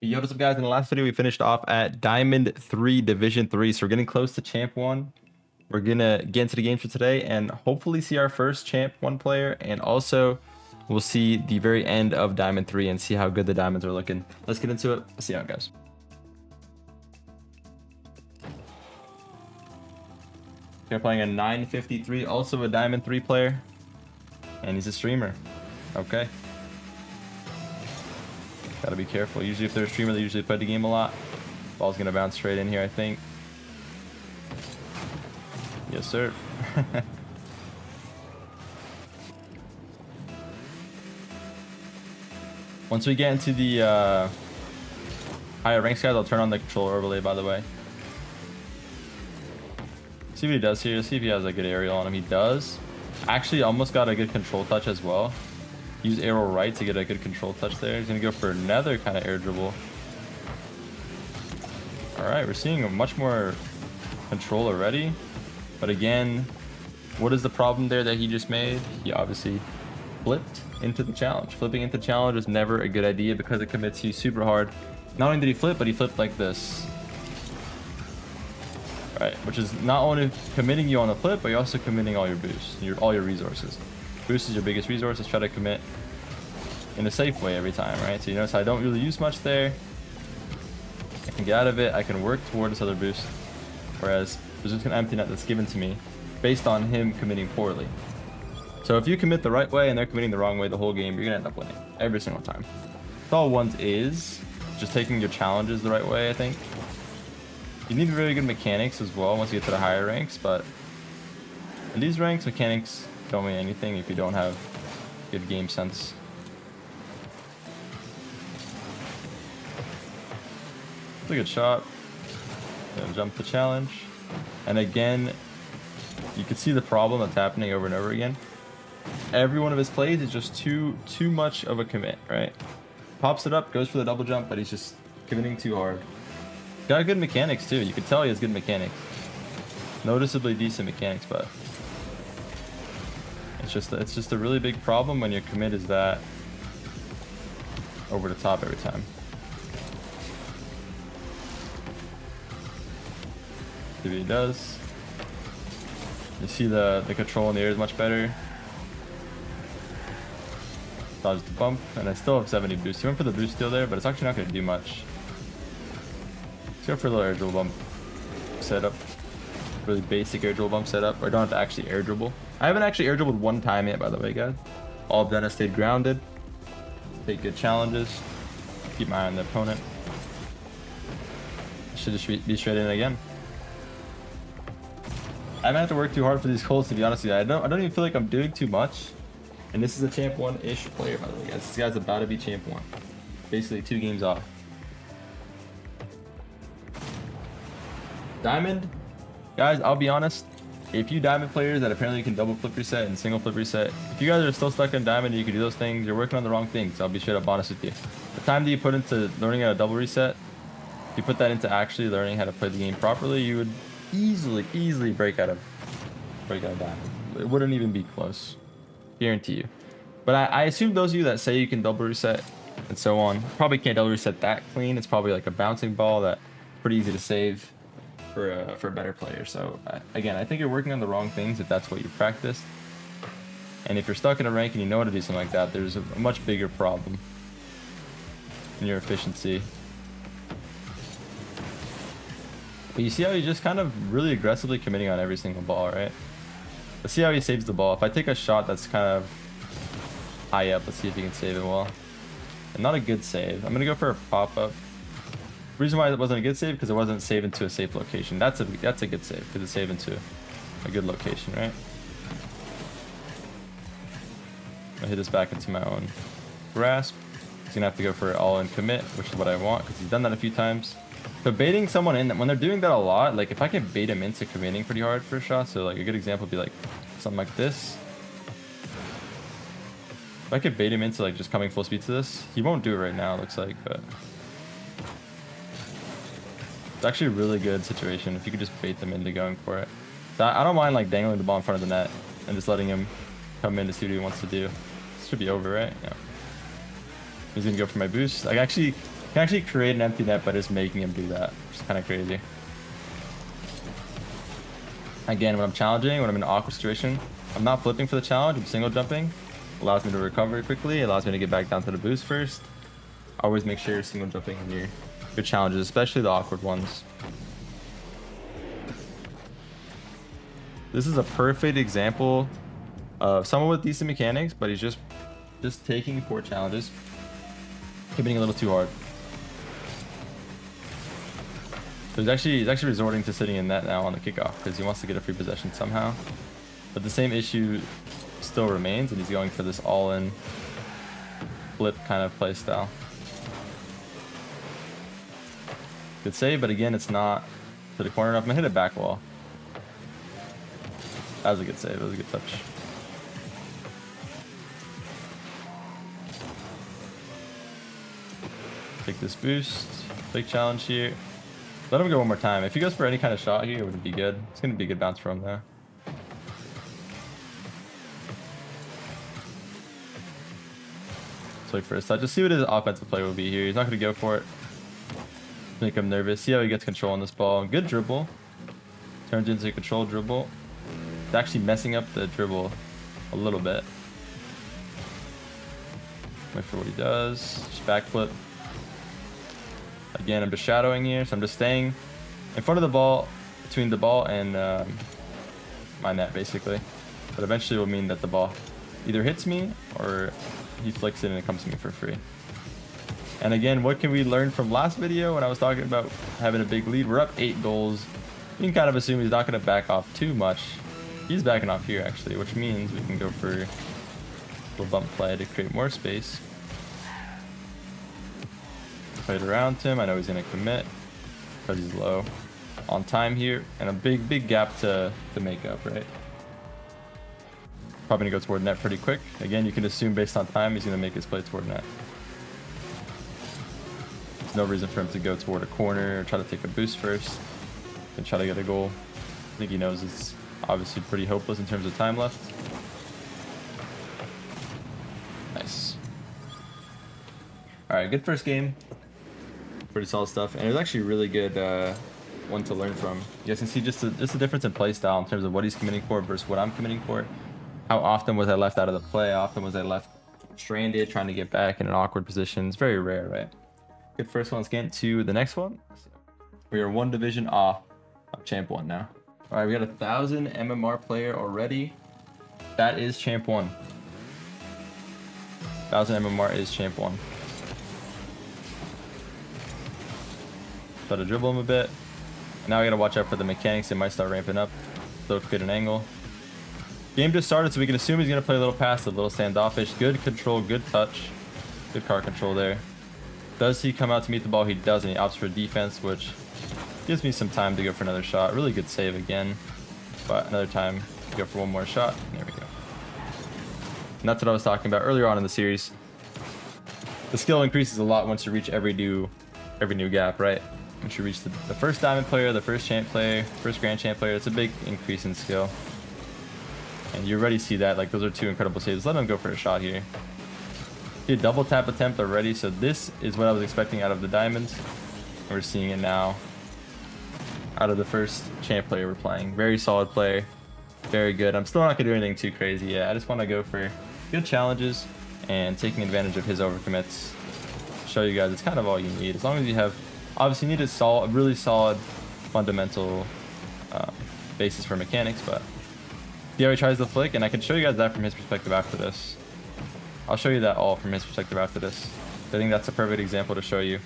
Yo, what's up, guys? In the last video, we finished off at Diamond 3 Division 3, so we're getting close to Champ 1. We're gonna get into the games for today and hopefully see our first Champ 1 player, and also we'll see the very end of Diamond 3 and see how good the diamonds are looking. Let's get into it. Let's see how it goes. We're playing a 953, also a Diamond 3 player, and he's a streamer. Okay. Gotta be careful. Usually if they're a streamer, they usually play the game a lot. Ball's gonna bounce straight in here, I think. Yes, sir. Once we get into the higher ranks, guys, I'll turn on the controller overlay, by the way. See what he does here. See if he has a good aerial on him. He does. Actually, almost got a good control touch as well. Use arrow right to get a good control touch there. He's gonna go for another kind of air dribble. All right, we're seeing a much more control already. But again, what is the problem there that he just made? He obviously flipped into the challenge. Flipping into the challenge is never a good idea because it commits you super hard. Not only did he flip, but he flipped like this. Right, which is not only committing you on the flip, but you're also committing all your boosts, all your resources. Boost is your biggest resource. Let's try to commit in a safe way every time, right? So you notice I don't really use much there. I can get out of it. I can work toward this other boost. Whereas there's just an empty net that's given to me based on him committing poorly. So if you commit the right way and they're committing the wrong way the whole game, you're gonna end up winning every single time. That's all ones is just taking your challenges the right way, I think. You need really good mechanics as well once you get to the higher ranks, but in these ranks, mechanics don't mean anything if you don't have good game sense. It's a good shot. Gonna jump the challenge. And again, you can see the problem that's happening over and over again. Every one of his plays is just too much of a commit, right? Pops it up, goes for the double jump, but he's just committing too hard. Got good mechanics too. You can tell he has good mechanics. Noticeably decent mechanics, but it's just a really big problem when your commit is that over the top every time. See what he does. You see the control in the air is much better. Dodge the bump, and I still have 70 boost. He went for the boost steal there, but it's actually not going to do much. Let's go for a little air dribble bump setup. Really basic air dribble bump setup. Or I don't have to actually air dribble. I haven't actually air dribbled one time yet, by the way, guys. All I've done is stayed grounded. Take good challenges. Keep my eye on the opponent. Should just be straight in again. I haven't had to work too hard for these goals, to be honest with you. I don't even feel like I'm doing too much. And this is a Champ 1-ish player, by the way, guys. This guy's about to be Champ 1. Basically 2 games off. Diamond, guys, I'll be honest. If you diamond players that apparently can double flip reset and single flip reset, if you guys are still stuck in diamond and you can do those things, you're working on the wrong things. I'll be straight up honest with you. The time that you put into learning how to double reset, if you put that into actually learning how to play the game properly, you would easily break out of diamond. It wouldn't even be close. Guarantee you. But I assume those of you that say you can double reset and so on probably can't double reset that clean. It's probably like a bouncing ball that pretty easy to save for a better player. So again, I think you're working on the wrong things if that's what you practiced. And if you're stuck in a rank and you know how to do something like that, there's a much bigger problem in your efficiency. But you see how he's just kind of really aggressively committing on every single ball, right? Let's see how he saves the ball. If I take a shot that's kind of high up, let's see if he can save it well. And not a good save. I'm gonna go for a pop-up. Reason why it wasn't a good save because it wasn't saved into a safe location. That's a good save because it's saved into a good location, right? I hit this back into my own grasp. He's gonna have to go for an all-in commit, which is what I want because he's done that a few times. But baiting someone in, when they're doing that a lot, like if I can bait him into committing pretty hard for a shot, so like a good example would be like something like this. If I could bait him into like just coming full speed to this, he won't do it right now, it looks like, but it's actually a really good situation if you could just bait them into going for it. So I don't mind like dangling the ball in front of the net and just letting him come in to see what he wants to do. This should be over, right? Yeah. He's gonna go for my boost. I actually can actually create an empty net by just making him do that, which is kind of crazy. Again, when I'm challenging, when I'm in an awkward situation, I'm not flipping for the challenge, I'm single jumping. Allows me to recover quickly, allows me to get back down to the boost first. Always make sure you're single jumping in your challenges, especially the awkward ones. This is a perfect example of someone with decent mechanics, but he's just taking poor challenges, hitting a little too hard. So he's actually resorting to sitting in net now on the kickoff because he wants to get a free possession somehow. But the same issue still remains, and he's going for this all-in flip kind of play style. Good save, but again, it's not to the corner enough. I'm gonna hit a back wall. That was a good save. That was a good touch. Take this boost. Big challenge here. Let him go one more time. If he goes for any kind of shot here, it would be good. It's going to be a good bounce for him though. So wait for his touch. Just see what his offensive play will be here. He's not going to go for it. Make him nervous. See how he gets control on this ball. Good dribble. Turns into a control dribble. It's actually messing up the dribble a little bit. Wait for what he does. Just backflip. Again, I'm just shadowing here, so I'm just staying in front of the ball, between the ball and my net, basically. But eventually it will mean that the ball either hits me or he flicks it and it comes to me for free. And again, what can we learn from last video when I was talking about having a big lead? We're up 8 goals. You can kind of assume he's not going to back off too much. He's backing off here, actually, which means we can go for a little bump play to create more space. Play it around him. I know he's going to commit because he's low on time here. And a big gap to make up, right? Probably going to go toward net pretty quick. Again, you can assume based on time, he's going to make his play toward net. There's no reason for him to go toward a corner or try to take a boost first and try to get a goal. I think he knows it's obviously pretty hopeless in terms of time left. Nice. All right, good first game. Pretty solid stuff, and it was actually a really good one to learn from. You guys can see just the difference in play style in terms of what he's committing for versus what I'm committing for. How often was I left out of the play? How often was I left stranded trying to get back in an awkward position? It's very rare, right? Good first one. Let's get into the next one. We are 1 division off of Champ 1 now. All right, we got 1,000 MMR player already. That is Champ 1. 1,000 MMR is Champ 1. Try to dribble him a bit. Now I gotta watch out for the mechanics. It might start ramping up. They'll create an angle. Game just started, so we can assume he's gonna play a little passive, a little standoffish. Good control, good touch, good car control there. Does he come out to meet the ball? He doesn't. He opts for defense, which gives me some time to go for another shot. Really good save again, but another time to go for one more shot. There we go. And that's what I was talking about earlier on in the series. The skill increases a lot once you reach every new gap, right? Once you reach the first diamond player, the first champ player, first grand champ player, it's a big increase in skill. And you already see that. Like, those are 2 incredible saves. Let him go for a shot here. He had double tap attempt already, so this is what I was expecting out of the diamonds. We're seeing it now out of the first champ player we're playing. Very solid player. Very good. I'm still not going to do anything too crazy yet. I just want to go for good challenges and taking advantage of his overcommits. Show you guys it's kind of all you need. As long as you have, obviously you need a really solid fundamental basis for mechanics, but see how he tries to flick, and I can show you guys that from his perspective after this. I'll show you that all from his perspective after this. I think that's a perfect example to show you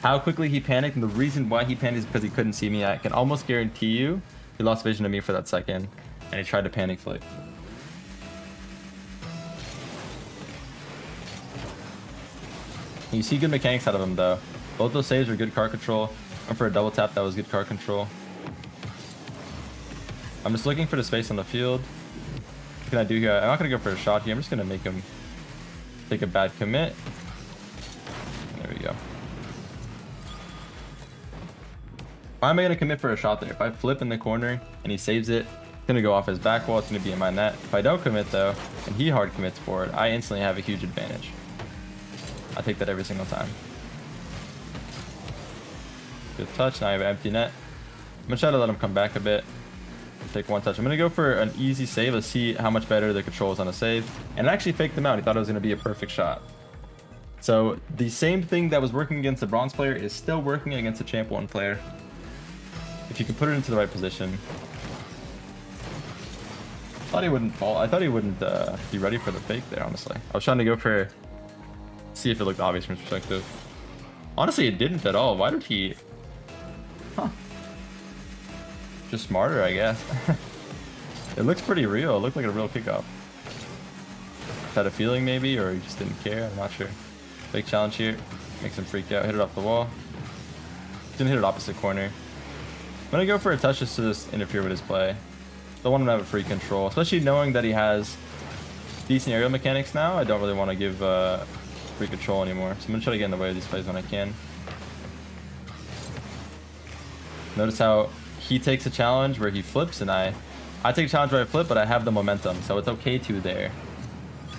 how quickly he panicked, and the reason why he panicked is because he couldn't see me. I can almost guarantee you he lost vision of me for that second, and he tried to panic flick. You see good mechanics out of him though. Both those saves are good car control. Went for a double tap, that was good car control. I'm just looking for the space on the field. What can I do here? I'm not going to go for a shot here. I'm just going to make him take a bad commit. There we go. Why am I going to commit for a shot there? If I flip in the corner and he saves it, it's going to go off his back wall. It's going to be in my net. If I don't commit though, and he hard commits for it, I instantly have a huge advantage. I take that every single time. Good touch. Now I have an empty net. I'm gonna try to let him come back a bit. Take one touch. I'm gonna go for an easy save. Let's see how much better the control is on a save. And I actually faked him out. He thought it was gonna be a perfect shot. So the same thing that was working against a bronze player is still working against a champ 1 player. If you can put it into the right position. I thought he wouldn't fall. I thought he wouldn't be ready for the fake there, honestly. I was trying to go for... see if it looked obvious from his perspective. Honestly, it didn't at all. Why did he... huh. Just smarter, I guess. It looks pretty real. It looked like a real kickoff. Had a feeling maybe, or he just didn't care. I'm not sure. Fake challenge here. Makes him freak out. Hit it off the wall. Didn't hit it opposite corner. I'm gonna go for a touch just to just interfere with his play. Don't want him to have a free control, especially knowing that he has decent aerial mechanics now. I don't really want to give free control anymore. So I'm gonna try to get in the way of these plays when I can. Notice how he takes a challenge where he flips, and I take a challenge where I flip, but I have the momentum, so it's okay to there.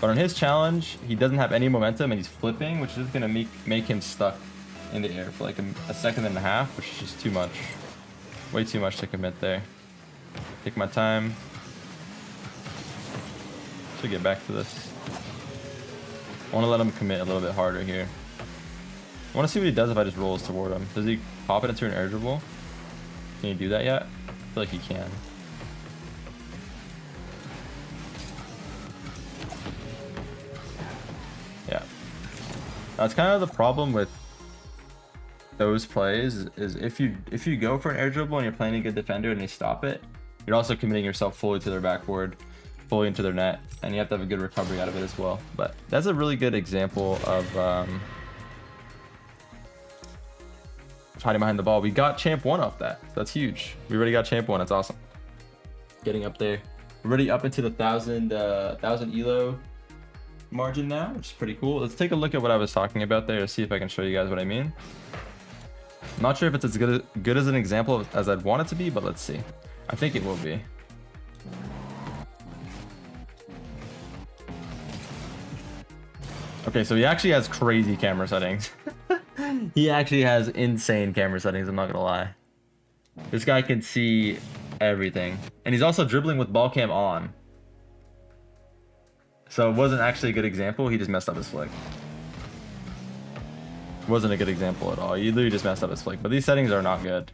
But on his challenge, he doesn't have any momentum, and he's flipping, which is gonna make him stuck in the air for like a second and a half, which is just too much. Way too much to commit there. Take my time. Should get back to this. I want to let him commit a little bit harder here. I want to see what he does if I just rolls toward him. Does he pop it into an air dribble? Can he do that yet? I feel like he can. Yeah. That's kind of the problem with those plays is if you go for an air dribble and you're playing a good defender and they stop it, you're also committing yourself fully to their backboard, fully into their net, and you have to have a good recovery out of it as well. But that's a really good example of hiding behind the ball. We got champ 1 off that. That's huge. We already got champ 1. That's awesome. Getting up there. We're already up into the 1,000 elo margin now, which is pretty cool. Let's take a look at what I was talking about there to see if I can show you guys what I mean. I'm not sure if it's as good as an example as I'd want it to be, but let's see. I think it will be. Okay, so he actually has crazy camera settings. He actually has insane camera settings, I'm not gonna lie. This guy can see everything. And he's also dribbling with ball cam on. So it wasn't actually a good example, he just messed up his flick. Wasn't a good example at all. He literally just messed up his flick. But these settings are not good.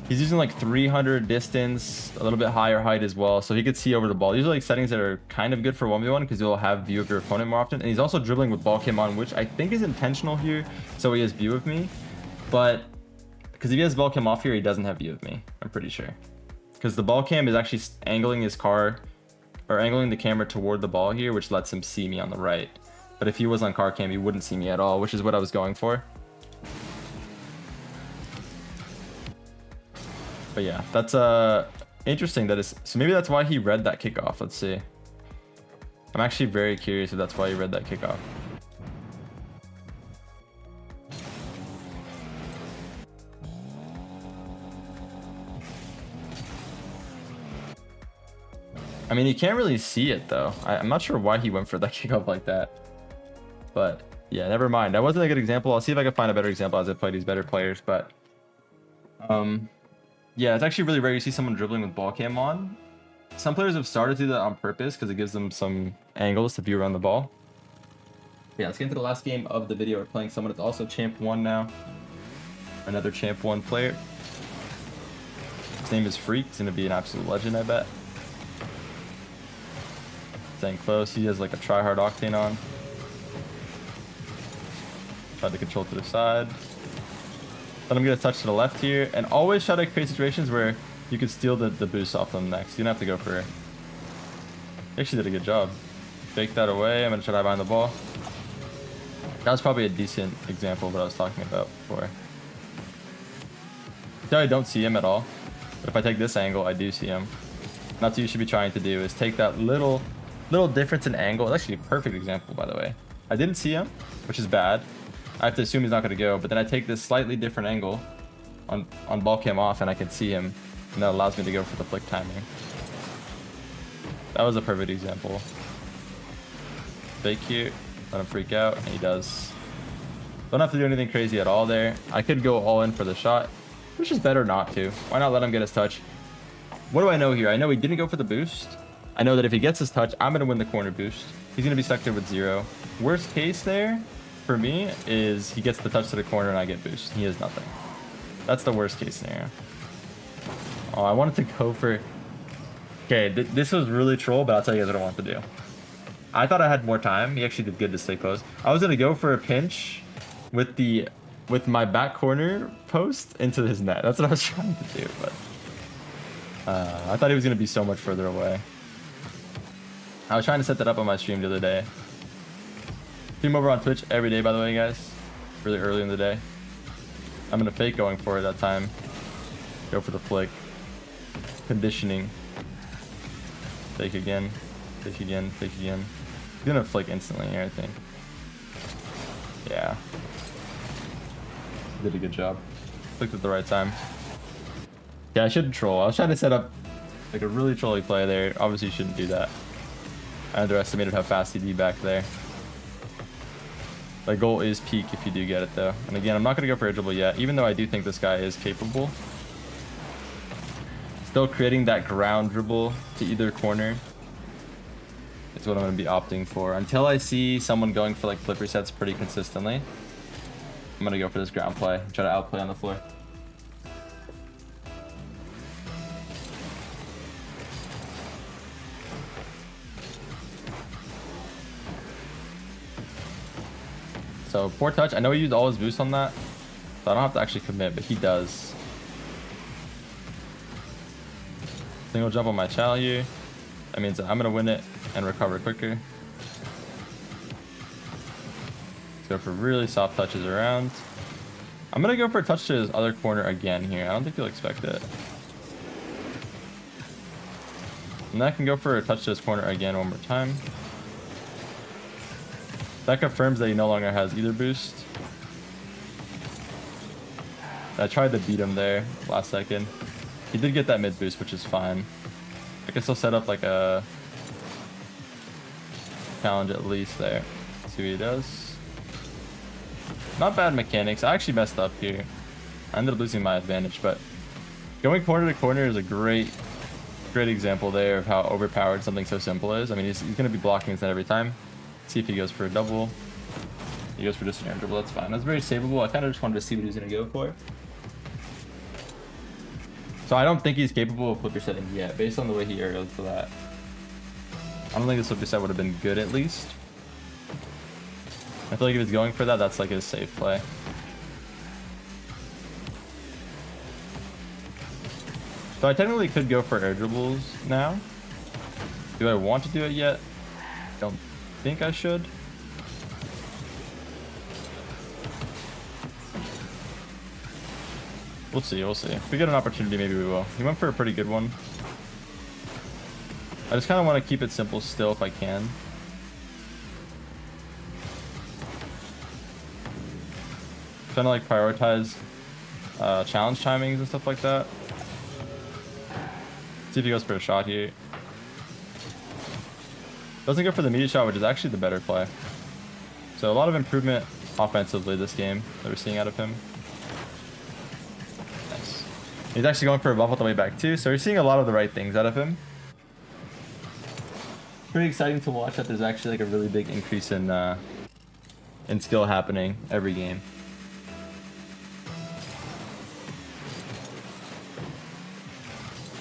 He's using like 300 distance, a little bit higher height as well, so he could see over the ball. These are like settings that are kind of good for 1v1 because you'll have view of your opponent more often. And he's also dribbling with ball cam on, which I think is intentional here, so he has view of me. But because if he has ball cam off here, he doesn't have view of me, I'm pretty sure. Because the ball cam is actually angling his car, or angling the camera toward the ball here, which lets him see me on the right. But if he was on car cam, he wouldn't see me at all, which is what I was going for. But yeah, that's interesting. That is, so maybe that's why he read that kickoff. Let's see. I'm actually very curious if that's why he read that kickoff. I mean, you can't really see it though. I'm not sure why he went for that kickoff like that. But yeah, never mind. That wasn't a good example. I'll see if I can find a better example as I play these better players. But yeah, it's actually really rare you see someone dribbling with ball cam on. Some players have started to do that on purpose because it gives them some angles to view around the ball. Yeah, let's get into the last game of the video. We're playing someone that's also champ 1 now. Another champ 1 player. His name is Freak. He's going to be an absolute legend, I bet. Staying close. He has like a try-hard octane on. Try to control to the side. Let him get a touch to the left here. And always try to create situations where you could steal the boost off them next. You don't have to go for it. He actually did a good job. Fake that away. I'm going to try to hide behind the ball. That was probably a decent example of what I was talking about before. I don't see him at all. But if I take this angle, I do see him. And that's what you should be trying to do, is take that little difference in angle. It's actually a perfect example, by the way. I didn't see him, which is bad. I have to assume he's not going to go, but then I take this slightly different angle on ball cam off and I can see him, and that allows me to go for the flick timing. That was a perfect example. Fake here, let him freak out, and he does. Don't have to do anything crazy at all there. I could go all in for the shot, which is better not to. Why not let him get his touch? What do I know here? I know he didn't go for the boost. I know that if he gets his touch, I'm going to win the corner boost. He's going to be stuck there with 0. Worst case there for me is he gets the touch to the corner and I get boost. He has nothing. That's the worst case scenario. Oh, I wanted to go for... Okay, this was really troll, but I'll tell you guys what I want to do. I thought I had more time. He actually did good to stay close. I was going to go for a pinch with my back corner post into his net. That's what I was trying to do, but I thought he was going to be so much further away. I was trying to set that up on my stream the other day. Stream over on Twitch every day, by the way, guys. Really early in the day. I'm going to fake going for it that time. Go for the flick. Conditioning. Fake again. Fake again. Fake again. He's going to flick instantly here, I think. Yeah. Did a good job. Clicked at the right time. Yeah, I shouldn't troll. I was trying to set up like a really trolly play there. Obviously, you shouldn't do that. I underestimated how fast he'd be back there. My goal is peak if you do get it, though. And again, I'm not going to go for a dribble yet, even though I do think this guy is capable. Still creating that ground dribble to either corner is what I'm going to be opting for. Until I see someone going for like flip resets pretty consistently, I'm going to go for this ground play. Try to outplay on the floor. So poor touch. I know he used all his boost on that, so I don't have to actually commit, but he does. Single jump on my chow here. That means that I'm gonna win it and recover quicker. Let's go for really soft touches around. I'm gonna go for a touch to his other corner again here. I don't think he'll expect it. And I can go for a touch to his corner again one more time. That confirms that he no longer has either boost. I tried to beat him there last second. He did get that mid boost, which is fine. I can still set up like a challenge at least there. Let's see what he does. Not bad mechanics. I actually messed up here. I ended up losing my advantage, but going corner to corner is a great example there of how overpowered something so simple is. I mean, he's going to be blocking his net every time. See if he goes for a double. He goes for just an air dribble. That's fine. That's very savable. I kind of just wanted to see what he was going to go for. So I don't think he's capable of flip resetting yet, based on the way he aerialed for that. I don't think this flip reset would have been good at least. I feel like if he's going for that, that's like his safe play. So I technically could go for air dribbles now. Do I want to do it yet? Don't think I should. We'll see, we'll see. If we get an opportunity, maybe we will. He went for a pretty good one. I just kind of want to keep it simple still if I can. Trying to like prioritize challenge timings and stuff like that. See if he goes for a shot here. Doesn't go for the immediate shot, which is actually the better play. So a lot of improvement offensively this game that we're seeing out of him. Nice. He's actually going for a buff all the way back too, so we're seeing a lot of the right things out of him. Pretty exciting to watch that there's actually like a really big increase in skill happening every game.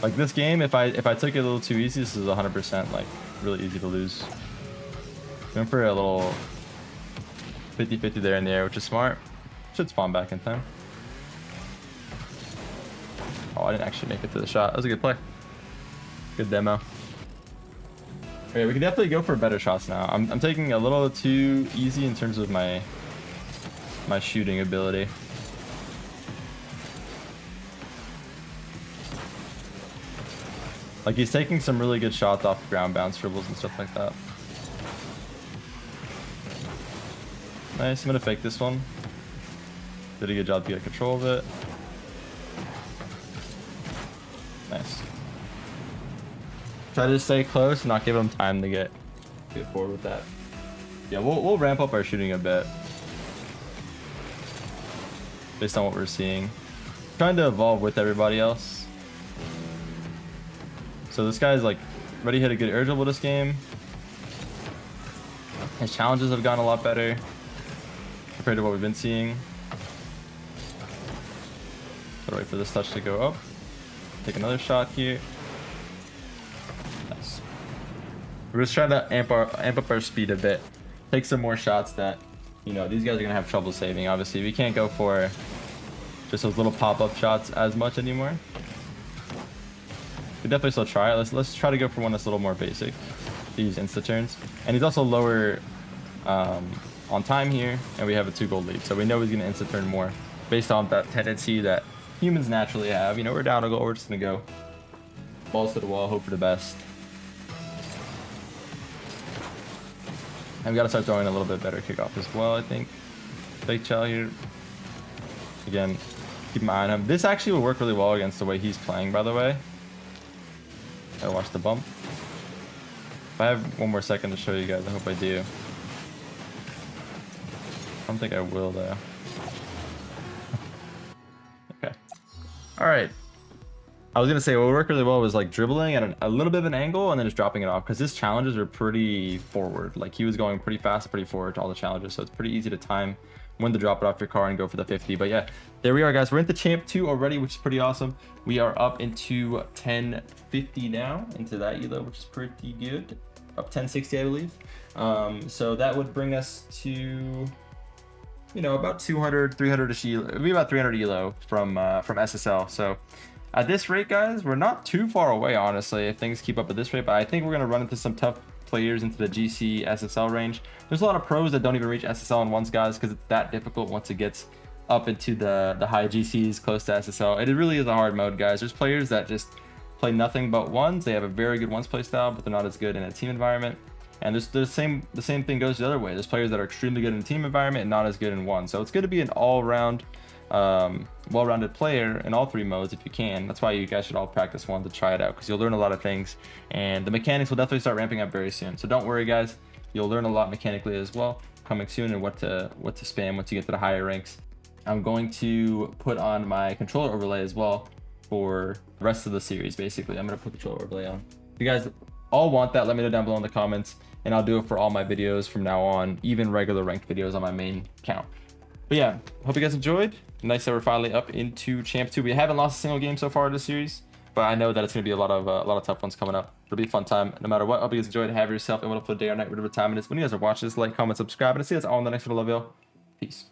Like this game, if I took it a little too easy, this is 100% like really easy to lose. Went for a little 50-50 there in the air, which is smart. Should spawn back in time. Oh, I didn't actually make it to the shot. That was a good play. Good demo. Okay, we can definitely go for better shots now. I'm taking a little too easy in terms of my shooting ability. Like he's taking some really good shots off ground bounce dribbles and stuff like that. Nice, I'm gonna fake this one. Did a good job to get control of it. Nice. Try to stay close and not give him time to get forward with that. Yeah, we'll ramp up our shooting a bit. based on what we're seeing. Trying to evolve with everybody else. So this guy's like already hit a good air dribble this game. His challenges have gotten a lot better compared to what we've been seeing. Gotta wait for this touch to go up. Take another shot here. Nice. We're just trying to amp up our speed a bit. Take some more shots that, you know, these guys are gonna have trouble saving. Obviously, we can't go for just those little pop-up shots as much anymore. We definitely still try it. Let's try to go for one that's a little more basic. These insta turns, and he's also lower on time here, and we have a 2-goal lead, so we know he's gonna insta turn more based on that tendency that humans naturally have. You know, we're down a goal, we're just gonna go balls to the wall, hope for the best. And we gotta start throwing a little bit better kickoff as well, I think. Fake Chell here. Again, keep my eye on him. This actually will work really well against the way he's playing, by the way. Gotta watch the bump. If I have one more second to show you guys, I hope I do. I don't think I will, though. Okay. Alright. I was gonna say what would work really well was like dribbling at a little bit of an angle and then just dropping it off, because his challenges are pretty forward. Like he was going pretty fast, pretty forward to all the challenges, so it's pretty easy to time when to drop it off your car and go for the 50. But yeah, there we are, guys. We're into Champ 2 already, which is pretty awesome. We are up into 1050 now, into that elo, which is pretty good. Up 1060, I believe. So that would bring us to, you know, about 200, 300-ish elo. It would be about 300 elo from SSL. So at this rate, guys, we're not too far away, honestly, if things keep up at this rate. But I think we're going to run into some tough players into the GC SSL range. There's a lot of pros that don't even reach SSL in ones, guys, because it's that difficult once it gets up into the high GCs close to SSL. It really is a hard mode, guys. There's players that just play nothing but ones. They have a very good ones play style, but they're not as good in a team environment. And there's the same thing goes the other way. There's players that are extremely good in a team environment and not as good in one. So it's good to be an all-round well-rounded player in all 3 modes if you can. That's why you guys should all practice one to try it out, because you'll learn a lot of things, and the mechanics will definitely start ramping up very soon. So don't worry, guys, you'll learn a lot mechanically as well coming soon, and what to spam once you get to the higher ranks. I'm going to put on my controller overlay as well for the rest of the series. Basically, I'm going to put controller overlay on. If you guys all want that, let me know down below in the comments, and I'll do it for all my videos from now on, even regular ranked videos on my main account. But yeah, hope you guys enjoyed. Nice that we're finally up into Champ 2. We haven't lost a single game so far in this series, but I know that it's going to be a lot of tough ones coming up. It'll be a fun time no matter what. Hope you guys enjoyed. Have yourself a wonderful day or night, whatever time it is. When you guys are watching this, like, comment, subscribe, and I'll see you guys all in the next video. Peace.